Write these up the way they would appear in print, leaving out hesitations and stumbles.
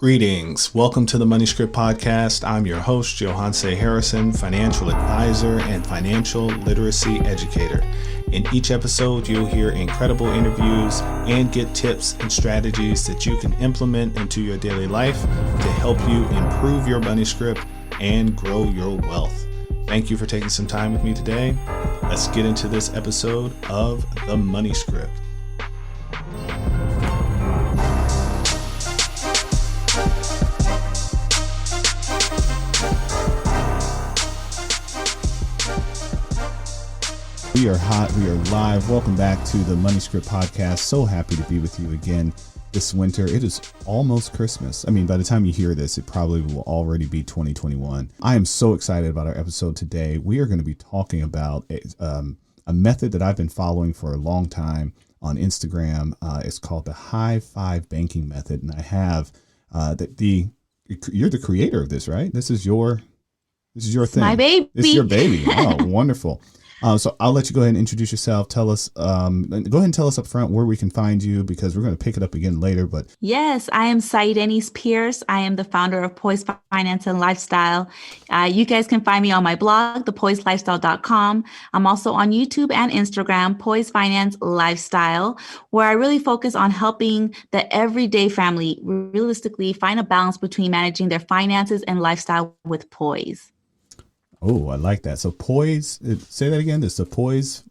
Greetings. Welcome to the Money Script Podcast. I'm your host, Johan Sahirenys, financial advisor and financial literacy educator. In each episode, you'll hear incredible interviews and get tips and strategies that you can implement into your daily life to help you improve your money script and grow your wealth. Thank you for taking some time with me today. Let's get into this episode of the Money Script. We are hot. We are live. Welcome back to the Money Script Podcast. So happy to be with you again this winter. It is almost Christmas. I mean, by the time you hear this, it probably will already be 2021. I am so excited about our episode today. We are going to be talking about a method that I've been following for a long time on Instagram. It's called the High Five Banking Method. And I have you're the creator of this, right? This is your thing. My baby. This is your baby. Oh, wonderful. So I'll let you go ahead and introduce yourself. Tell us, go ahead and tell us up front where we can find you, because we're going to pick it up again later. But yes, I am Sahirenys Pierce. I am the founder of Poised Finance and Lifestyle. You guys can find me on my blog, thepoisedlifestyle.com. I'm also on YouTube and Instagram, Poised Finance Lifestyle, where I really focus on helping the everyday family realistically find a balance between managing their finances and lifestyle with poise. Oh, I like that. So Poised, say that again. It's the Poised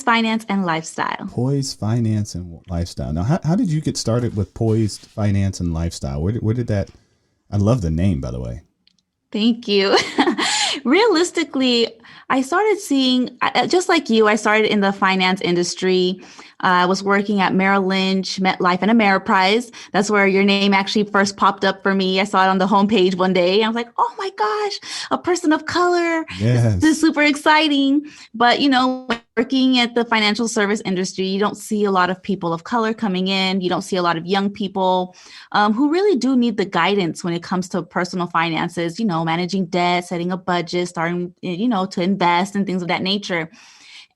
Finance and Lifestyle. Poised Finance and Lifestyle. Now, how did you get started with Poised Finance and Lifestyle? Where did that? I love the name, by the way. Thank you. Realistically, I started seeing, just like you, I started in the finance industry. I was working at Merrill Lynch, MetLife, and Ameriprise. That's where your name actually first popped up for me. I saw it on the homepage one day. I was like, oh my gosh, a person of color. Yes. This is super exciting. But, working at the financial service industry, you don't see a lot of people of color coming in. You don't see a lot of young people who really do need the guidance when it comes to personal finances, managing debt, setting a budget, starting, to invest and things of that nature.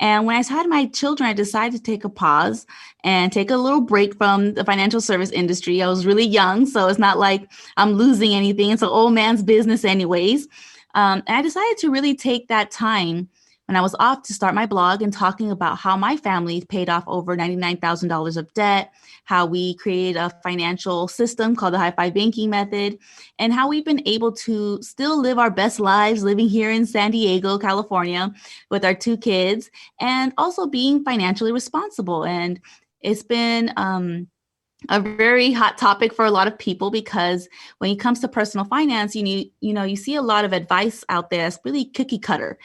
And when I had my children, I decided to take a pause and take a little break from the financial service industry. I was really young, so it's not like I'm losing anything. It's an old man's business anyways. And I decided to really take that time when I was off to start my blog and talking about how my family paid off over $99,000 of debt, how we created a financial system called the High Five Banking Method, and how we've been able to still live our best lives living here in San Diego, California, with our 2 kids, and also being financially responsible. And it's been a very hot topic for a lot of people, because when it comes to personal finance, you see a lot of advice out there that's really cookie cutter.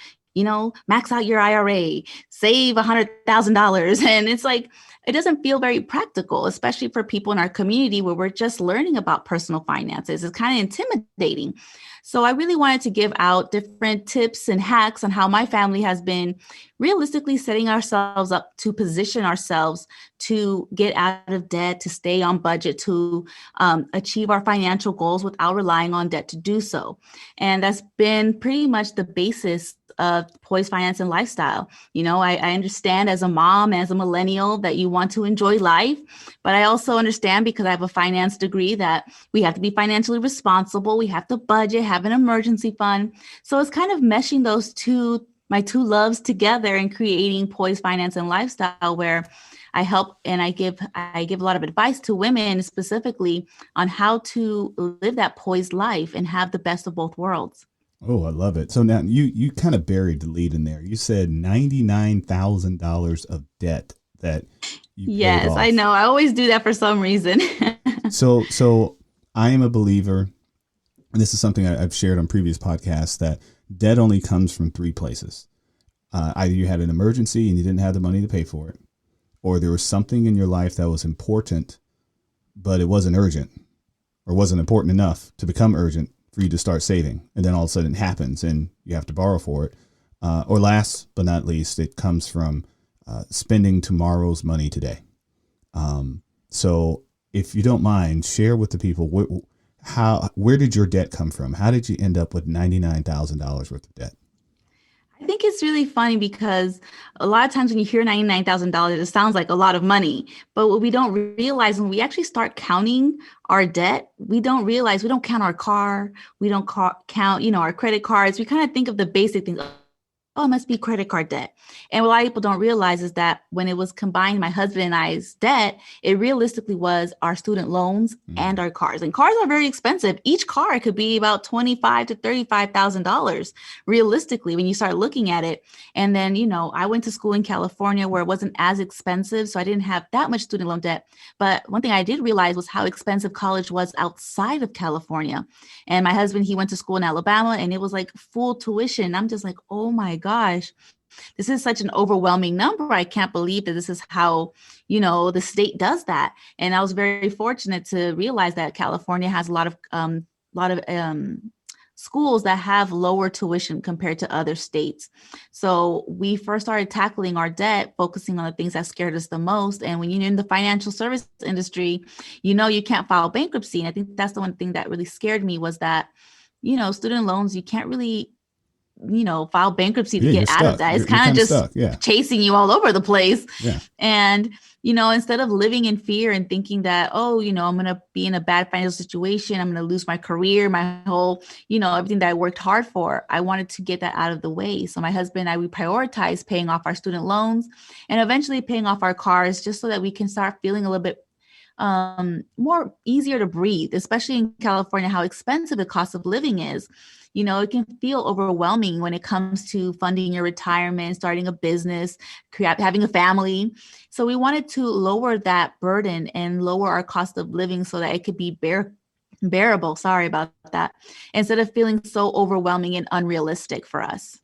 Max out your IRA, save $100,000. And it's like, it doesn't feel very practical, especially for people in our community where we're just learning about personal finances. It's kind of intimidating. So I really wanted to give out different tips and hacks on how my family has been realistically setting ourselves up to position ourselves to get out of debt, to stay on budget, to achieve our financial goals without relying on debt to do so. And that's been pretty much the basis of Poised Finance and Lifestyle. I understand as a mom, as a millennial, that you want to enjoy life, but I also understand, because I have a finance degree, that we have to be financially responsible. We have to budget, have an emergency fund. So it's kind of meshing my two loves together and creating Poised Finance and Lifestyle, where I help and I give a lot of advice to women specifically on how to live that poised life and have the best of both worlds. Oh, I love it. So now you kind of buried the lead in there. You said $99,000 of debt that you Yes, paid off. I know. I always do that for some reason. So I am a believer, and this is something I've shared on previous podcasts, that debt only comes from 3 places. Either you had an emergency and you didn't have the money to pay for it, or there was something in your life that was important, but it wasn't urgent or wasn't important enough to become urgent for you to start saving. And then all of a sudden it happens and you have to borrow for it. Or last but not least, it comes from spending tomorrow's money today. So if you don't mind, share with the people, where did your debt come from? How did you end up with $99,000 worth of debt? I think it's really funny because a lot of times when you hear $99,000, it sounds like a lot of money. But what we don't realize when we actually start counting our debt, we don't realize we don't count our car, we don't count, our credit cards. We kind of think of the basic things. Oh, it must be credit card debt. And what a lot of people don't realize is that when it was combined, my husband and I's debt, it realistically was our student loans and our cars. And cars are very expensive. Each car could be about $25,000 to $35,000 realistically when you start looking at it. And then, I went to school in California where it wasn't as expensive, so I didn't have that much student loan debt. But one thing I did realize was how expensive college was outside of California. And my husband, he went to school in Alabama, and it was like full tuition. I'm just like, oh my gosh, this is such an overwhelming number. I can't believe that this is how, the state does that. And I was very fortunate to realize that California has a lot of schools that have lower tuition compared to other states. So we first started tackling our debt, focusing on the things that scared us the most. And when you're in the financial service industry, you can't file bankruptcy. And I think that's the one thing that really scared me was that, student loans, you can't really file bankruptcy to get out of that. It's kind of just chasing you all over the place. Yeah. And, instead of living in fear and thinking that, I'm going to be in a bad financial situation, I'm going to lose my career, my whole, everything that I worked hard for, I wanted to get that out of the way. So my husband and I, we prioritized paying off our student loans and eventually paying off our cars just so that we can start feeling a little bit more easier to breathe, especially in California, how expensive the cost of living is. It can feel overwhelming when it comes to funding your retirement, starting a business, having a family. So we wanted to lower that burden and lower our cost of living so that it could be bearable. Sorry about that. Instead of feeling so overwhelming and unrealistic for us.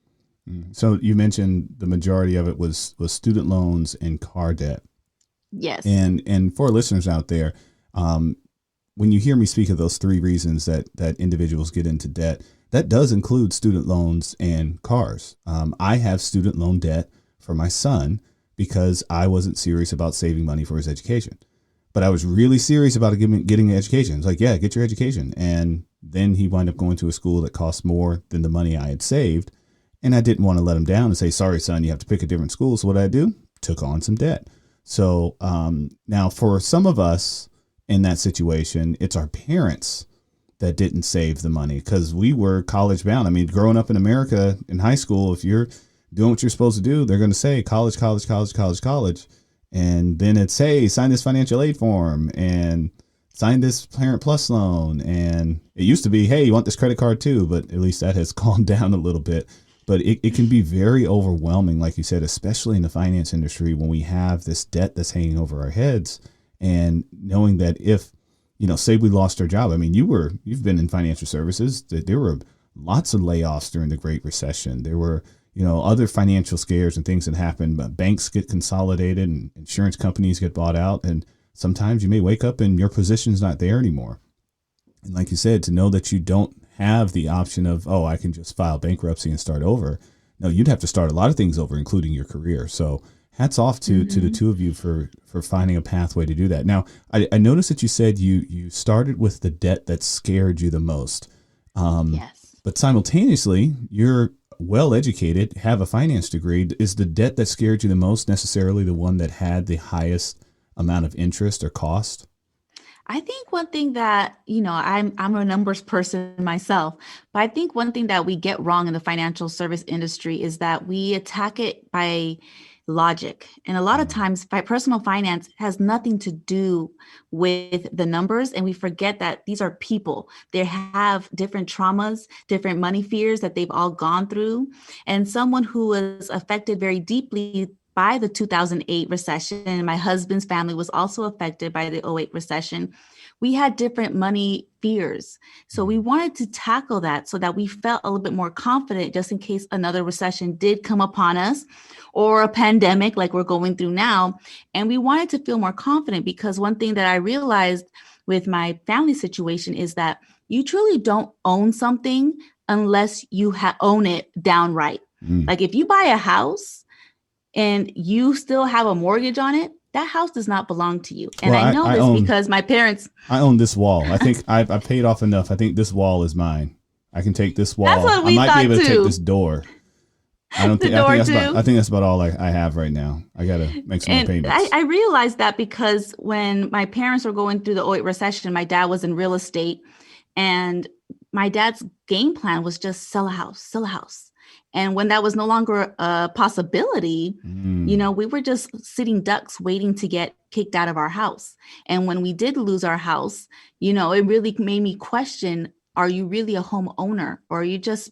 So you mentioned the majority of it was student loans and car debt. Yes. And for listeners out there, when you hear me speak of those three reasons that individuals get into debt, that does include student loans and cars. I have student loan debt for my son because I wasn't serious about saving money for his education. But I was really serious about getting an education. It's like, yeah, get your education. And then he wound up going to a school that cost more than the money I had saved. And I didn't want to let him down and say, sorry, son, you have to pick a different school. So what did I do? Took on some debt. So now for some of us in that situation, it's our parents that didn't save the money because we were college bound. I mean, growing up in America in high school, if you're doing what you're supposed to do, they're going to say college. And then it's, hey, sign this financial aid form and sign this Parent Plus loan. And it used to be, hey, you want this credit card too, but at least that has calmed down a little bit. But it can be very overwhelming, like you said, especially in the finance industry when we have this debt that's hanging over our heads and knowing that if, say we lost our job. I mean, you've been in financial services. There were lots of layoffs during the Great Recession. There were, other financial scares and things that happen. But banks get consolidated and insurance companies get bought out. And sometimes you may wake up and your position's not there anymore. And like you said, to know that you don't have the option of, I can just file bankruptcy and start over. No, you'd have to start a lot of things over, including your career. So hats off to the two of you for finding a pathway to do that. Now, I noticed that you said you started with the debt that scared you the most. Yes. But simultaneously, you're well-educated, have a finance degree. Is the debt that scared you the most necessarily the one that had the highest amount of interest or cost? I think one thing that, I'm a numbers person myself, but I think one thing that we get wrong in the financial service industry is that we attack it by logic. And a lot of times personal finance has nothing to do with the numbers. And we forget that these are people. They have different traumas, different money fears that they've all gone through. And someone who was affected very deeply by the 2008 recession, and my husband's family was also affected by the '08 recession, we had different money fears. So we wanted to tackle that so that we felt a little bit more confident just in case another recession did come upon us or a pandemic like we're going through now. And we wanted to feel more confident because one thing that I realized with my family situation is that you truly don't own something unless you own it downright. Like if you buy a house and you still have a mortgage on it, that house does not belong to you. And I know this because my parents... I own this wall. I think I paid off enough. I think this wall is mine. I can take this wall. That's what we I might thought be able to too. take this door. I don't the think. I door think that's about. to. I think that's about all I have right now. I gotta make some more And payments. I realized that because when my parents were going through the '08 recession, my dad was in real estate, and my dad's game plan was just sell a house, sell a house. And when that was no longer a possibility, Mm. we were just sitting ducks waiting to get kicked out of our house. And when we did lose our house, it really made me question, are you really a homeowner or are you just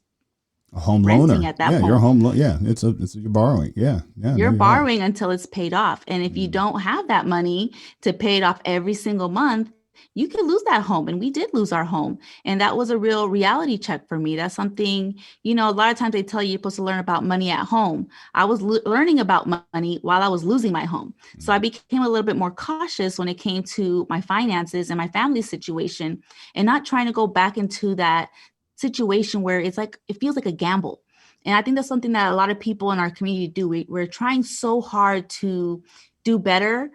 A home renting loaner. at that Yeah, you're a point? home loan. Yeah, it's you're borrowing. Yeah, yeah. No, You're you're right. borrowing until it's paid off. And if you Mm. don't have that money to pay it off every single month, you could lose that home. And we did lose our home. And that was a real reality check for me. That's something, a lot of times they tell you you're supposed to learn about money at home. I was learning about money while I was losing my home. So I Mm. became a little bit more cautious when it came to my finances and my family situation and not trying to go back into that situation where it's like, it feels like a gamble. And I think that's something that a lot of people in our community do. We're trying so hard to do better,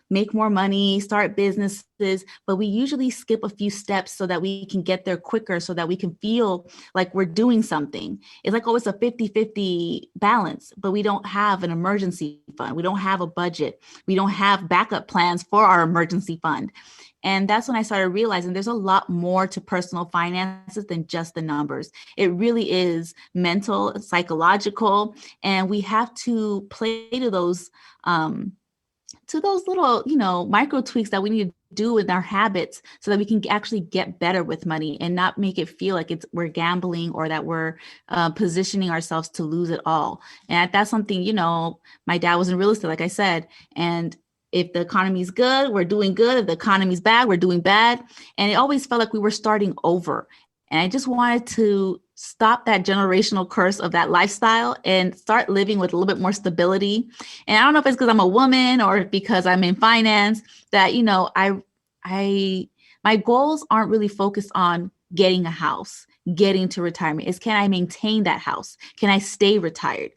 make more money, start businesses, but we usually skip a few steps so that we can get there quicker, so that we can feel like we're doing something. It's like always a 50-50 balance, but we don't have an emergency fund. We don't have a budget. We don't have backup plans for our emergency fund. And that's when I started realizing there's a lot more to personal finances than just the numbers. It really is mental, psychological, and we have to play to those little, micro tweaks that we need to do with our habits so that we can actually get better with money and not make it feel like we're gambling or that we're positioning ourselves to lose it all. And that's something, my dad was in real estate, like I said, and if the economy's good, we're doing good. If the economy's bad, we're doing bad. And it always felt like we were starting over. And I just wanted to stop that generational curse of that lifestyle and start living with a little bit more stability. And I don't know if it's because I'm a woman or because I'm in finance that, I my goals aren't really focused on getting a house, getting to retirement. It's, can I maintain that house? Can I stay retired?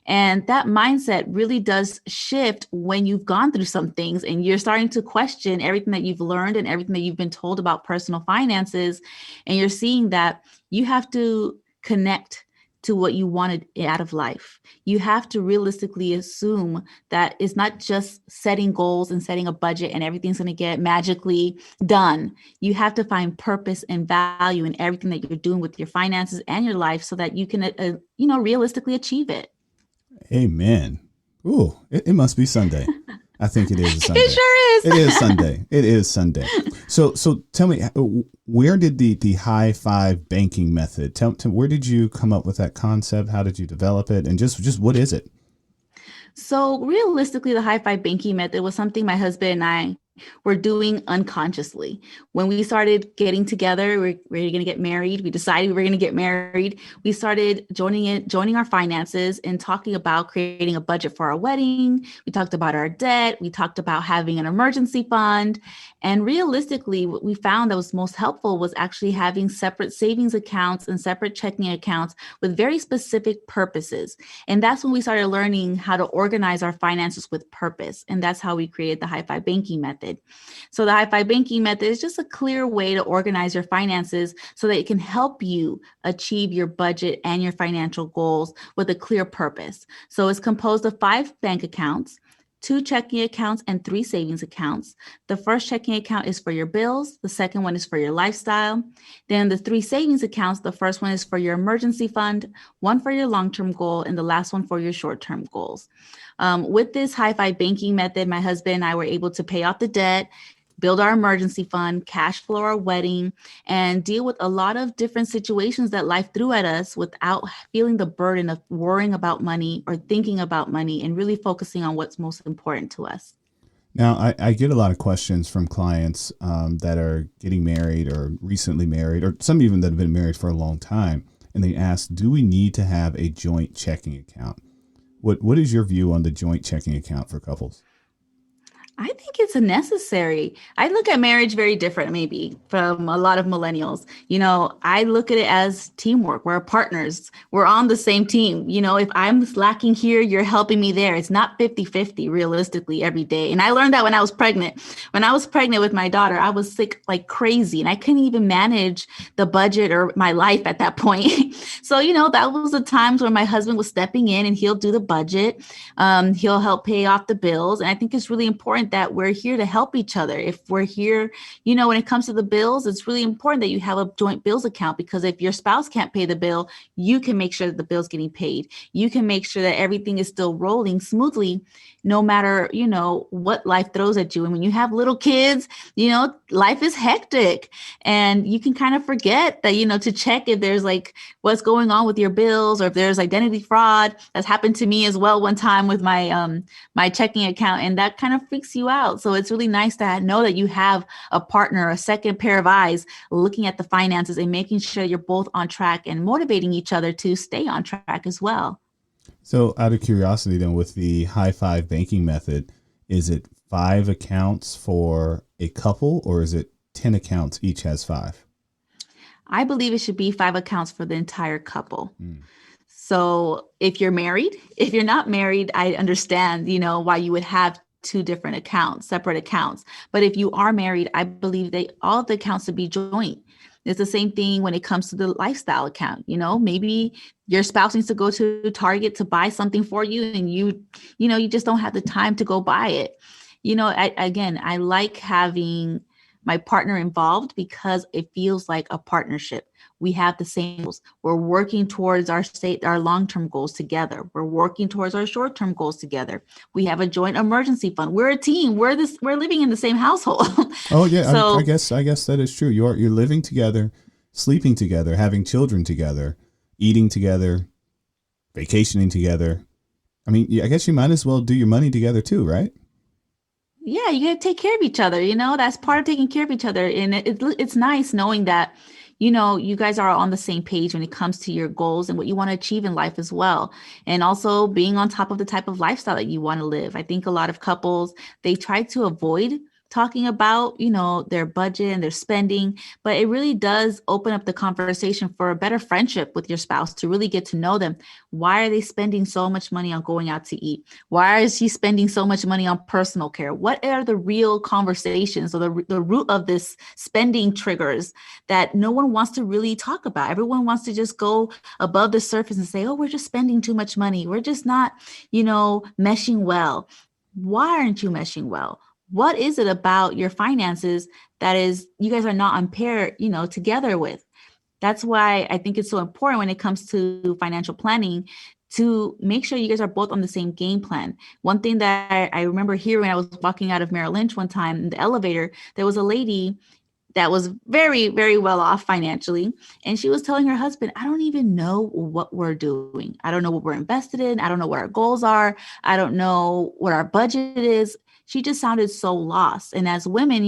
And that mindset really does shift when you've gone through some things and you're starting to question everything that you've learned and everything that you've been told about personal finances. And you're seeing that you have to connect to what you wanted out of life. You have to realistically assume that it's not just setting goals and setting a budget and everything's going to get magically done. You have to find purpose and value in everything that you're doing with your finances and your life so that you can, realistically achieve it. Amen. Ooh, it must be Sunday. I think it is a It Sunday. sure is. It is Sunday. It is Sunday. So tell me, where did the high five banking method? Where did you come up with that concept? How did you develop it? And just what is it? So realistically, the high five banking method was something my husband and I were doing unconsciously. When we started getting together, we're going to get married. We decided we were going to get married. We started joining our finances and talking about creating a budget for our wedding. We talked about our debt. We talked about having an emergency fund. And realistically, what we found that was most helpful was actually having separate savings accounts and separate checking accounts with very specific purposes. And that's when we started learning how to organize our finances with purpose. And that's how we created the high five banking method. So the high five banking method is just a clear way to organize your finances so that it can help you achieve your budget and your financial goals with a clear purpose. So it's composed of 5 bank accounts, 2 checking accounts, and 3 savings accounts. The first checking account is for your bills. The second one is for your lifestyle. Then the 3 savings accounts, the first one is for your emergency fund, one for your long-term goal, and the last one for your short-term goals. With this high five banking method, my husband and I were able to pay off the debt, build our emergency fund, cash flow our wedding, and deal with a lot of different situations that life threw at us without feeling the burden of worrying about money or thinking about money and really focusing on what's most important to us. Now, I get a lot of questions from clients that are getting married or recently married, or some even that have been married for a long time, and they ask, do we need to have a joint checking account? What is your view on the joint checking account for couples? I think it's a necessary. I look at marriage very different, maybe from a lot of millennials. I look at it as teamwork. We're partners. We're on the same team. If I'm lacking here, you're helping me there. It's not 50-50 realistically every day. And I learned that when I was pregnant. When I was pregnant with my daughter, I was sick like crazy and I couldn't even manage the budget or my life at that point. So, that was the times where my husband was stepping in and he'll do the budget. He'll help pay off the bills. And I think it's really important that we're here to help each other. If we're here, when it comes to the bills, it's really important that you have a joint bills account, because if your spouse can't pay the bill, you can make sure that the bill's getting paid. You can make sure that everything is still rolling smoothly, no matter, what life throws at you. And when you have little kids, life is hectic and you can kind of forget that, to check if there's like what's going on with your bills or if there's identity fraud. That's happened to me as well one time with my checking account, and that kind of freaks you out. So it's really nice to know that you have a partner, a second pair of eyes looking at the finances and making sure you're both on track and motivating each other to stay on track as well. So out of curiosity then, with the high five banking method, is it 5 accounts for a couple or is it 10 accounts each has 5? I believe it should be 5 accounts for the entire couple. So if you're married, if you're not married, I understand, why you would have 2 different accounts, separate accounts. But if you are married, I believe all of the accounts should be joint. It's the same thing when it comes to the lifestyle account. Maybe your spouse needs to go to Target to buy something for you and you just don't have the time to go buy it. I like having my partner involved because it feels like a partnership. We have the same goals. We're working towards our long-term goals together. We're working towards our short-term goals together. We have a joint emergency fund. We're a team. We're living in the same household. Oh yeah. So I guess that is true. You're living together, sleeping together, having children together, eating together, vacationing together. I mean, I guess you might as well do your money together too, right? yeah, you got to take care of each other. That's part of taking care of each other. And it's nice knowing that, you guys are on the same page when it comes to your goals and what you want to achieve in life as well. And also being on top of the type of lifestyle that you want to live. I think a lot of couples, they try to avoid talking about, their budget and their spending, but it really does open up the conversation for a better friendship with your spouse to really get to know them. Why are they spending so much money on going out to eat? Why is he spending so much money on personal care? What are the real conversations or the root of this spending triggers that no one wants to really talk about? Everyone wants to just go above the surface and say, oh, we're just spending too much money. We're just not, meshing well. Why aren't you meshing well? What is it about your finances that is you guys are not on pair, together with? That's why I think it's so important when it comes to financial planning to make sure you guys are both on the same game plan. One thing that I remember hearing when I was walking out of Merrill Lynch one time in the elevator, there was a lady that was very, very well off financially. And she was telling her husband, I don't even know what we're doing. I don't know what we're invested in. I don't know what our goals are. I don't know what our budget is. She just sounded so lost. And as women,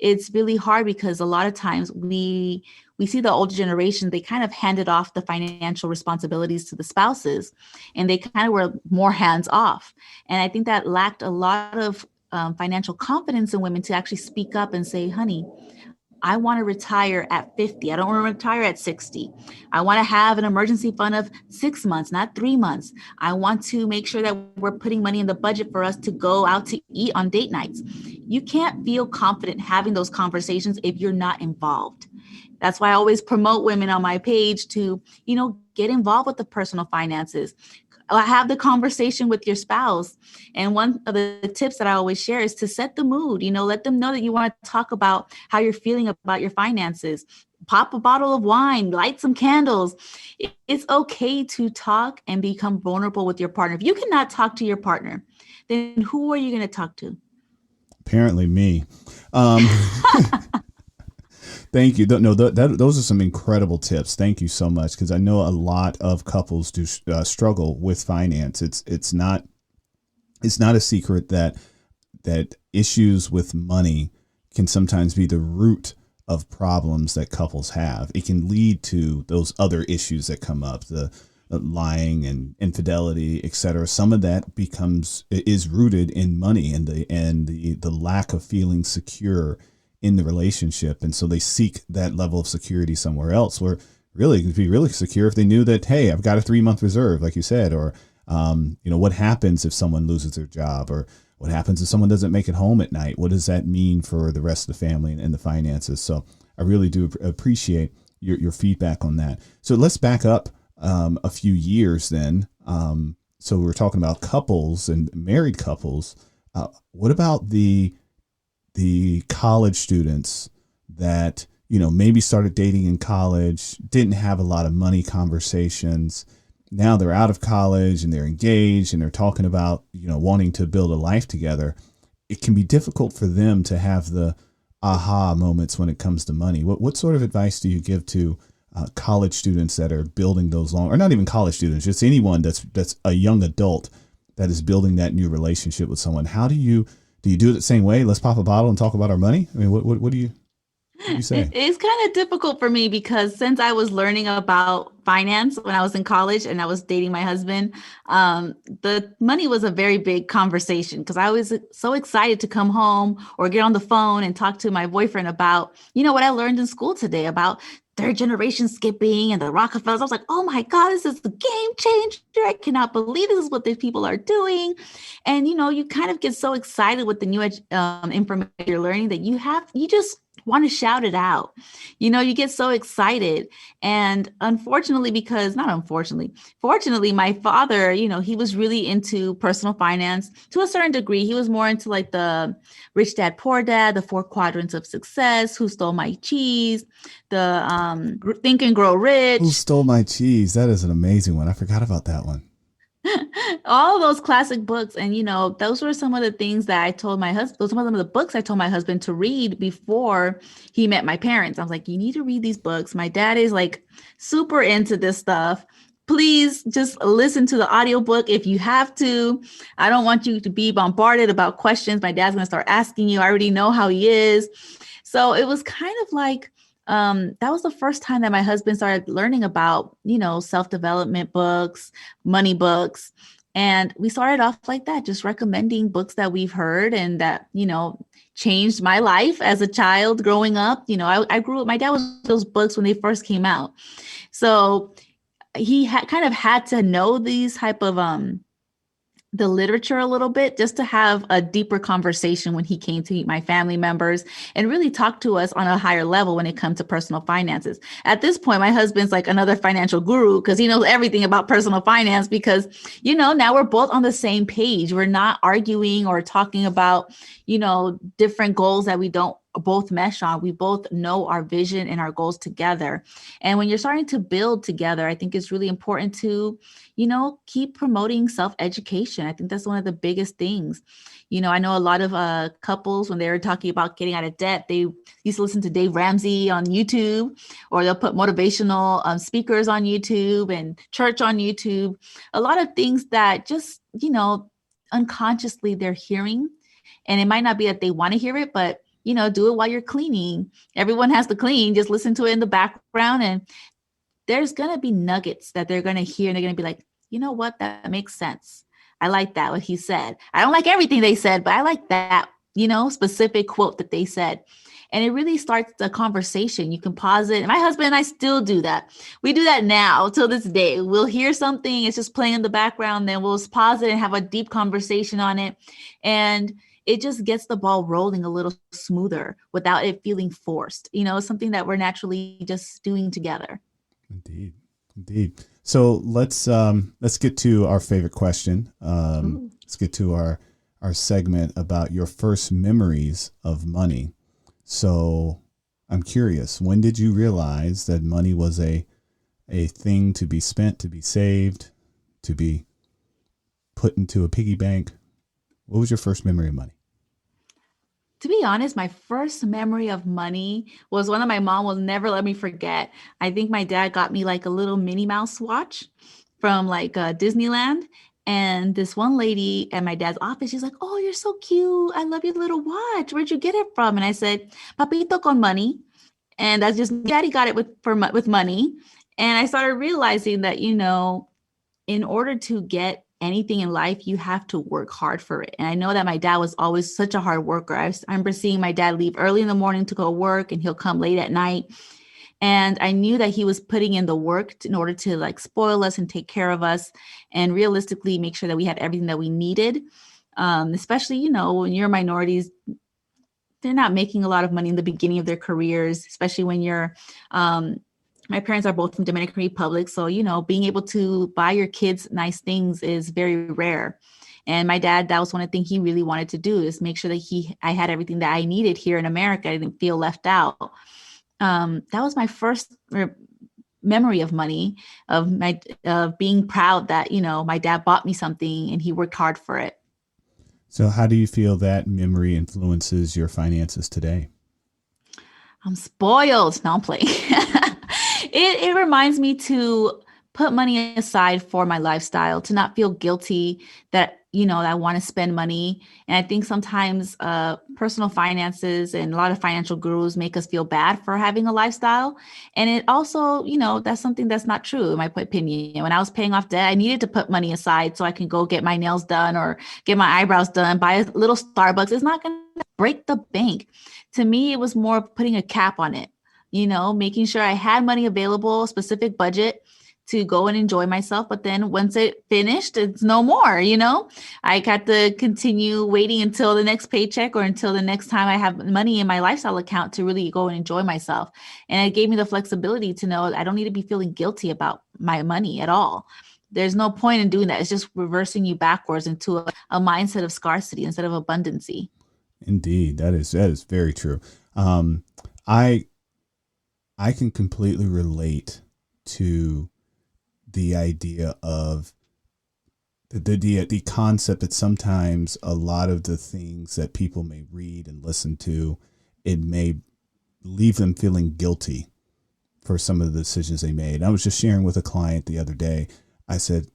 it's really hard because a lot of times we see the older generation, they kind of handed off the financial responsibilities to the spouses and they kind of were more hands off. And I think that lacked a lot of financial confidence in women to actually speak up and say, honey, I want to retire at 50. I don't want to retire at 60. I want to have an emergency fund of 6 months, not 3 months. I want to make sure that we're putting money in the budget for us to go out to eat on date nights. You can't feel confident having those conversations if you're not involved. That's why I always promote women on my page to, get involved with the personal finances. Have the conversation with your spouse. And one of the tips that I always share is to set the mood, let them know that you want to talk about how you're feeling about your finances. Pop a bottle of wine, light some candles. It's okay to talk and become vulnerable with your partner. If you cannot talk to your partner, then who are you going to talk to? Apparently me. Thank you. No, those are some incredible tips. Thank you so much, because I know a lot of couples do struggle with finance. It's not a secret that issues with money can sometimes be the root of problems that couples have. It can lead to those other issues that come up, the lying and infidelity, etc. Some of that is rooted in money and the lack of feeling secure in the relationship, and so they seek that level of security somewhere else. Where really, it'd be really secure if they knew that, hey, I've got a 3-month reserve, like you said, or what happens if someone loses their job, or what happens if someone doesn't make it home at night? What does that mean for the rest of the family and the finances? So I really do appreciate your feedback on that. So let's back up a few years then. So we're talking about couples and married couples. What about the college students that, maybe started dating in college, didn't have a lot of money conversations. Now they're out of college and they're engaged and they're talking about, wanting to build a life together. It can be difficult for them to have the aha moments when it comes to money. What sort of advice do you give to college students that are building those or not even college students, just anyone that's a young adult that is building that new relationship with someone? How do you do it the same way? Let's pop a bottle and talk about our money. I mean, what do you say? It's kind of difficult for me because since I was learning about finance when I was in college and I was dating my husband, the money was a very big conversation because I was so excited to come home or get on the phone and talk to my boyfriend about, what I learned in school today about third generation skipping and the Rockefellers. I was like, oh my God, this is the game changer. I cannot believe this is what these people are doing. And, you kind of get so excited with the new information you're learning that you just want to shout it out. You get so excited. And fortunately, my father, he was really into personal finance to a certain degree. He was more into like the Rich Dad, Poor Dad, the 4 quadrants of success, Who Stole My Cheese, the Think and Grow Rich. Who Stole My Cheese? That is an amazing one. I forgot about that one. All those classic books. And, those were some of the things that I told my husband, those were some of the books I told my husband to read before he met my parents. I was like, you need to read these books. My dad is like super into this stuff. Please just listen to the audiobook if you have to. I don't want you to be bombarded about questions. My dad's going to start asking you. I already know how he is. So it was kind of like, that was the first time that my husband started learning about, self-development books, money books. And we started off like that, just recommending books that we've heard and that, changed my life as a child growing up. I grew up, my dad was those books when they first came out. So he kind of had to know these type of, the literature a little bit just to have a deeper conversation when he came to meet my family members and really talk to us on a higher level when it comes to personal finances. At this point, my husband's like another financial guru because he knows everything about personal finance because, now we're both on the same page. We're not arguing or talking about, different goals that we don't both mesh on. We both know our vision and our goals together. And when you're starting to build together, I think it's really important to, keep promoting self-education. I think that's one of the biggest things. I know a lot of couples, when they were talking about getting out of debt, they used to listen to Dave Ramsey on YouTube, or they'll put motivational speakers on YouTube and church on YouTube. A lot of things that just, unconsciously they're hearing. And it might not be that they want to hear it, but do it while you're cleaning. Everyone has to clean. Just listen to it in the background. And there's going to be nuggets that they're going to hear. And they're going to be like, you know what? That makes sense. I like that, what he said. I don't like everything they said, but I like that, specific quote that they said. And it really starts the conversation. You can pause it. And my husband and I still do that. We do that now till this day. We'll hear something. It's just playing in the background. Then we'll pause it and have a deep conversation on it. And it just gets the ball rolling a little smoother without it feeling forced. Something that we're naturally just doing together. Indeed. So let's get to our favorite question. Let's get to our segment about your first memories of money. So I'm curious, when did you realize that money was a thing to be spent, to be saved, to be put into a piggy bank? What was your first memory of money? To be honest, my first memory of money was one that my mom will never let me forget. I think my dad got me like a little Minnie Mouse watch from like Disneyland. And this one lady at my dad's office, she's like, oh, you're so cute. I love your little watch. Where'd you get it from? And I said, Papito con money. And that's just, daddy got it with money. And I started realizing that, in order to get anything in life, you have to work hard for it. And I know that my dad was always such a hard worker. I remember seeing my dad leave early in the morning to go work, and he'll come late at night. And I knew that he was putting in the work in order to like spoil us and take care of us and realistically make sure that we had everything that we needed. Especially, you know, when you're minorities, they're not making a lot of money in the beginning of their careers, especially when you're, my parents are both from Dominican Republic. So, you know, being able to buy your kids nice things is very rare. And my dad, that was one of the things he really wanted to do, is make sure that I had everything that I needed here in America. I didn't feel left out. That was my first memory of money, of being proud that, you know, my dad bought me something and he worked hard for it. So how do you feel that memory influences your finances today? I'm spoiled. No, I'm playing. It reminds me to put money aside for my lifestyle, to not feel guilty that, you know, I want to spend money. And I think sometimes personal finances and a lot of financial gurus make us feel bad for having a lifestyle. And it also, you know, that's something that's not true, in my opinion. When I was paying off debt, I needed to put money aside so I can go get my nails done or get my eyebrows done, buy a little Starbucks. It's not going to break the bank. To me, it was more of putting a cap on it, you know, making sure I had money available, specific budget to go and enjoy myself. But then once it finished, it's no more, you know, I got to continue waiting until the next paycheck or until the next time I have money in my lifestyle account to really go and enjoy myself. And it gave me the flexibility to know I don't need to be feeling guilty about my money at all. There's no point in doing that. It's just reversing you backwards into a mindset of scarcity instead of abundancy. Indeed, that is very true. I can completely relate to the idea of the concept that sometimes a lot of the things that people may read and listen to, it may leave them feeling guilty for some of the decisions they made. I was just sharing with a client the other day. I said,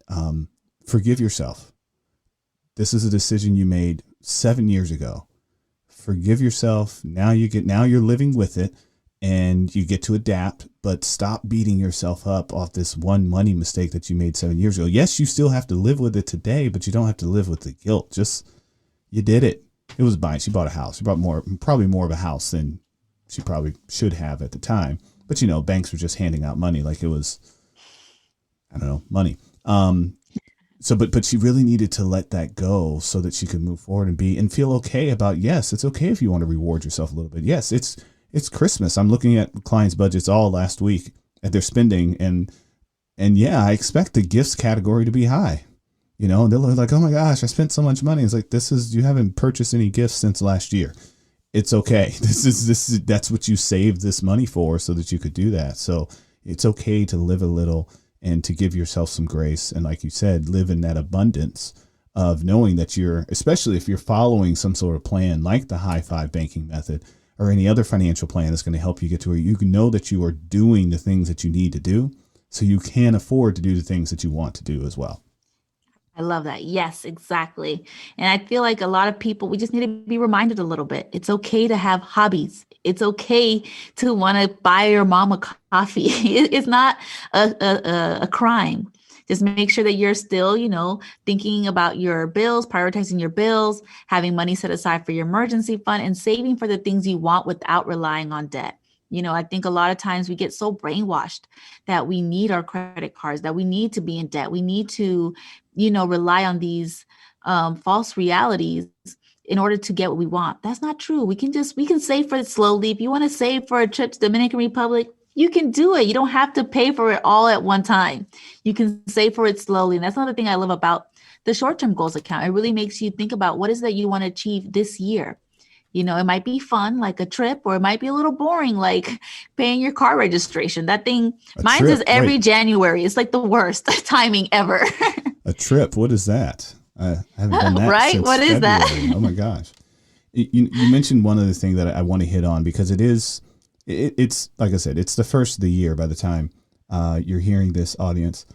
forgive yourself. This is a decision you made 7 years ago. Forgive yourself. Now you're living with it. And you get to adapt, but stop beating yourself up off this one money mistake that you made 7 years ago. Yes, you still have to live with it today, but you don't have to live with the guilt. Just, you did it. It was buying. She bought a house. She bought probably more of a house than she probably should have at the time. But, you know, banks were just handing out money like it was, I don't know, money. But she really needed to let that go so that she could move forward and feel okay about, yes, it's okay if you want to reward yourself a little bit. Yes, it's Christmas. I'm looking at clients' budgets all last week at their spending, and yeah, I expect the gifts category to be high. You know, and they're like, "Oh my gosh, I spent so much money." It's like, you haven't purchased any gifts since last year. It's okay. That's what you saved this money for, so that you could do that. So it's okay to live a little and to give yourself some grace, and like you said, live in that abundance of knowing that especially if you're following some sort of plan like the high five banking method, or any other financial plan that's going to help you get to where you can know that you are doing the things that you need to do, so you can afford to do the things that you want to do as well. I love that. Yes, exactly. And I feel like a lot of people, we just need to be reminded a little bit. It's okay to have hobbies. It's okay to want to buy your mom a coffee. It's not a crime. Just make sure that you're still, you know, thinking about your bills, prioritizing your bills, having money set aside for your emergency fund, and saving for the things you want without relying on debt. You know, I think a lot of times we get so brainwashed that we need our credit cards, that we need to be in debt. We need to, you know, rely on these false realities in order to get what we want. That's not true. We can save for it slowly. If you want to save for a trip to Dominican Republic, you can do it. You don't have to pay for it all at one time. You can save for it slowly. And that's another thing I love about the short-term goals account. It really makes you think about what is that you want to achieve this year. You know, it might be fun, like a trip, or it might be a little boring, like paying your car registration. That thing, mine is every January. It's like the worst timing ever. A trip? What is that? I haven't done that right? since What is February. that? Oh my gosh. You mentioned one other thing that I want to hit on, because it's like I said, it's the first of the year by the time you're hearing this, audience.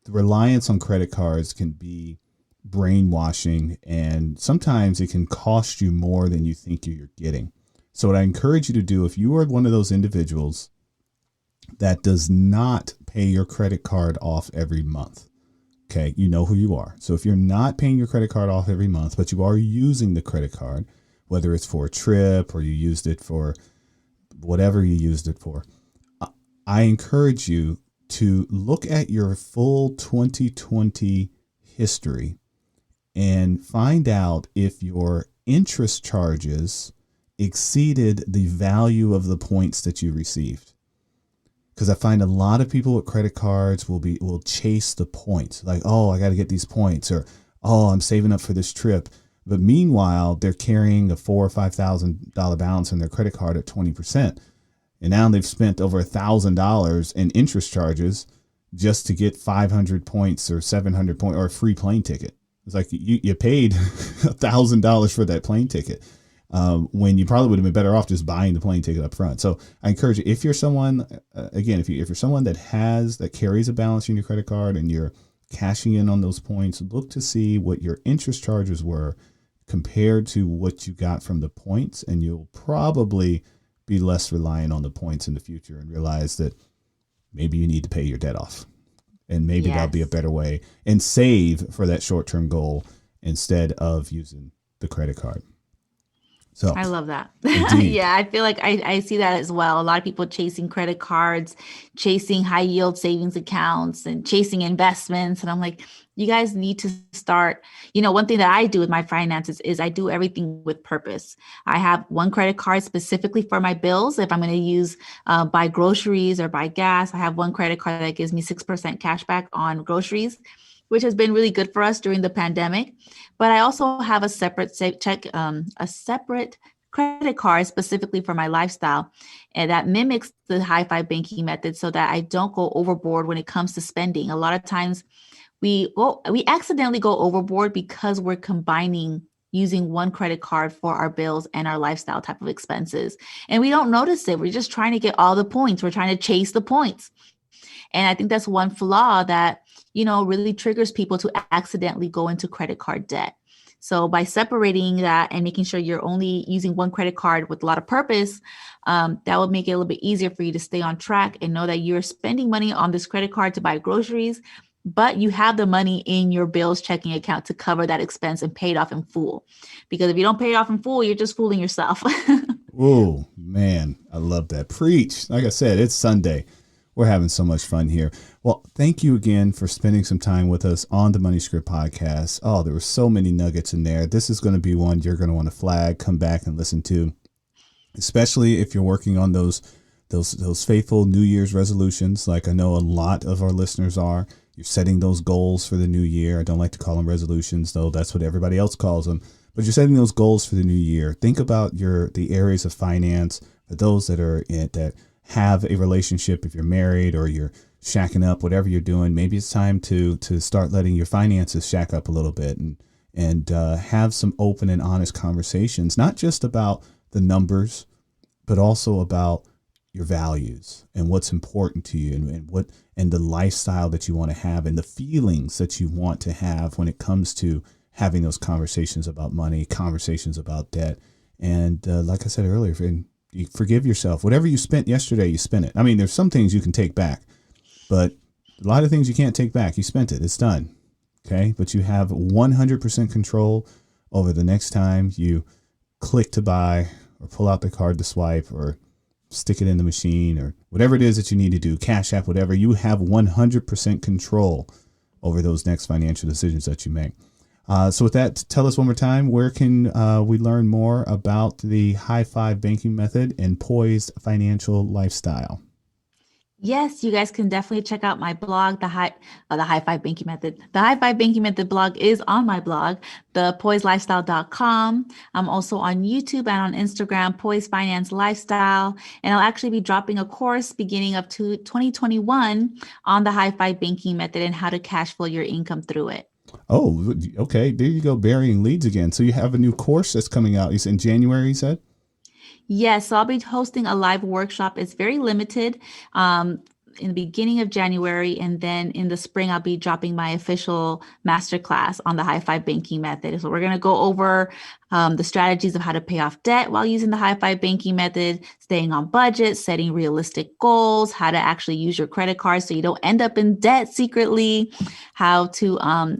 The reliance on credit cards can be brainwashing, and sometimes it can cost you more than you think you're getting. So what I encourage you to do, if you are one of those individuals that does not pay your credit card off every month. Okay, you know who you are. So if you're not paying your credit card off every month, but you are using the credit card, whether it's for a trip or you used it for whatever you used it for, I encourage you to look at your full 2020 history and find out if your interest charges exceeded the value of the points that you received. Because I find a lot of people with credit cards will chase the points. Like, oh, I got to get these points, or oh, I'm saving up for this trip. But meanwhile, they're carrying a $4,000 or $5,000 balance on their credit card at 20%. And now they've spent over $1,000 in interest charges just to get 500 points or 700 points or a free plane ticket. It's like you paid $1,000 for that plane ticket when you probably would have been better off just buying the plane ticket up front. So I encourage you, if you're someone, again, if you're someone that carries a balance in your credit card and you're cashing in on those points, look to see what your interest charges were compared to what you got from the points, and you'll probably be less reliant on the points in the future and realize that maybe you need to pay your debt off, and maybe that'll be a better way, and save for that short-term goal instead of using the credit card. So I love that. Yeah, I feel like I see that as well. A lot of people chasing credit cards, chasing high yield savings accounts, and chasing investments. And I'm like, you guys need to start. One thing that I do with my finances is I do everything with purpose. I have one credit card specifically for my bills. If I'm going to use buy groceries or buy gas, I have one credit card that gives me 6% cash back on groceries, which has been really good for us during the pandemic. But I also have a separate a separate credit card specifically for my lifestyle, and that mimics the high five banking method so that I don't go overboard when it comes to spending. A lot of times we accidentally go overboard because we're combining using one credit card for our bills and our lifestyle type of expenses. And we don't notice it. We're just trying to get all the points. We're trying to chase the points. And I think that's one flaw that, really triggers people to accidentally go into credit card debt. So by separating that and making sure you're only using one credit card with a lot of purpose, that will make it a little bit easier for you to stay on track and know that you're spending money on this credit card to buy groceries, but you have the money in your bills checking account to cover that expense and pay it off in full. Because if you don't pay it off in full, you're just fooling yourself. Oh, man, I love that. Preach. Like I said, it's Sunday. We're having so much fun here. Well, thank you again for spending some time with us on the Money Script podcast. Oh, there were so many nuggets in there. This is going to be one you're going to want to flag, come back and listen to, especially if you're working on those faithful New Year's resolutions, like I know a lot of our listeners are. You're setting those goals for the new year. I don't like to call them resolutions, though. That's what everybody else calls them. But you're setting those goals for the new year. Think about the areas of finance for those that have a relationship. If you're married or you're shacking up, whatever you're doing, maybe it's time to start letting your finances shack up a little bit and have some open and honest conversations, not just about the numbers, but also about your values and what's important to you and the lifestyle that you want to have and the feelings that you want to have when it comes to having those conversations about money, conversations about debt. And like I said earlier, you forgive yourself. Whatever you spent yesterday, you spent it. I mean, there's some things you can take back, but a lot of things you can't take back. You spent it. It's done. Okay. But you have 100% control over the next time you click to buy or pull out the card to swipe or stick it in the machine or whatever it is that you need to do, Cash App, whatever. You have 100% control over those next financial decisions that you make. So with that, tell us one more time, where can we learn more about the high five banking method and Poised financial lifestyle? Yes, you guys can definitely check out my blog, the high five banking method. The high five banking method blog is on my blog, thepoisedlifestyle.com. I'm also on YouTube and on Instagram, Poised Finance Lifestyle. And I'll actually be dropping a course beginning of 2021 on the high five banking method and how to cash flow your income through it. Oh, okay. There you go. Burying leads again. So you have a new course that's coming out. It's in January, you said? Yes, so I'll be hosting a live workshop. It's very limited. in the beginning of January, and then in the spring, I'll be dropping my official masterclass on the high five banking method. So we're going to go over the strategies of how to pay off debt while using the high five banking method, staying on budget, setting realistic goals, how to actually use your credit card so you don't end up in debt secretly, how to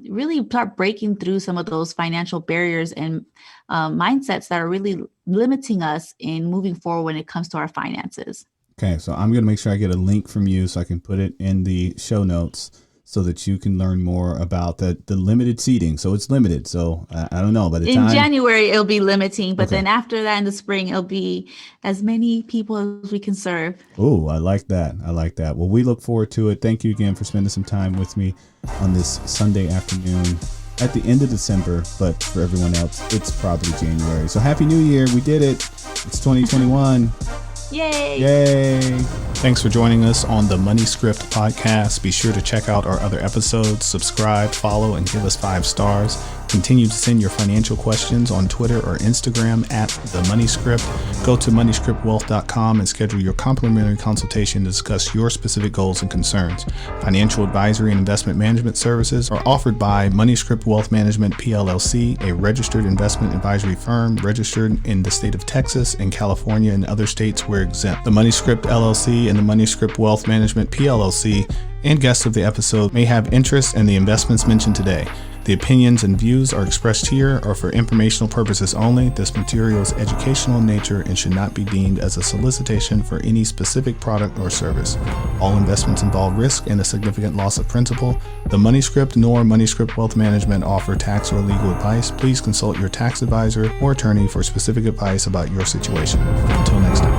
really start breaking through some of those financial barriers and mindsets that are really limiting us in moving forward when it comes to our finances. Okay, so I'm going to make sure I get a link from you so I can put it in the show notes so that you can learn more about the limited seating. So it's limited. So I don't know. By the time in January, it'll be limiting, but then after that in the spring, it'll be as many people as we can serve. Oh, I like that. I like that. Well, we look forward to it. Thank you again for spending some time with me on this Sunday afternoon at the end of December. But for everyone else, it's probably January. So Happy New Year. We did it. It's 2021. Yay! Yay! Thanks for joining us on the Money Script podcast. Be sure to check out our other episodes, subscribe, follow, and give us 5 stars. Continue to send your financial questions on Twitter or Instagram at The Money Script. Go to moneyscriptwealth.com and schedule your complimentary consultation to discuss your specific goals and concerns. Financial advisory and investment management services are offered by Money Script Wealth Management PLLC, a registered investment advisory firm registered in the state of Texas and California and other states where exempt. The Money Script LLC and the Money Script Wealth Management PLLC and guests of the episode may have interest in the investments mentioned today. The opinions and views are expressed here are for informational purposes only. This material is educational in nature and should not be deemed as a solicitation for any specific product or service. All investments involve risk and a significant loss of principal. The Money Script nor Money Script Wealth Management offer tax or legal advice. Please consult your tax advisor or attorney for specific advice about your situation. Until next time.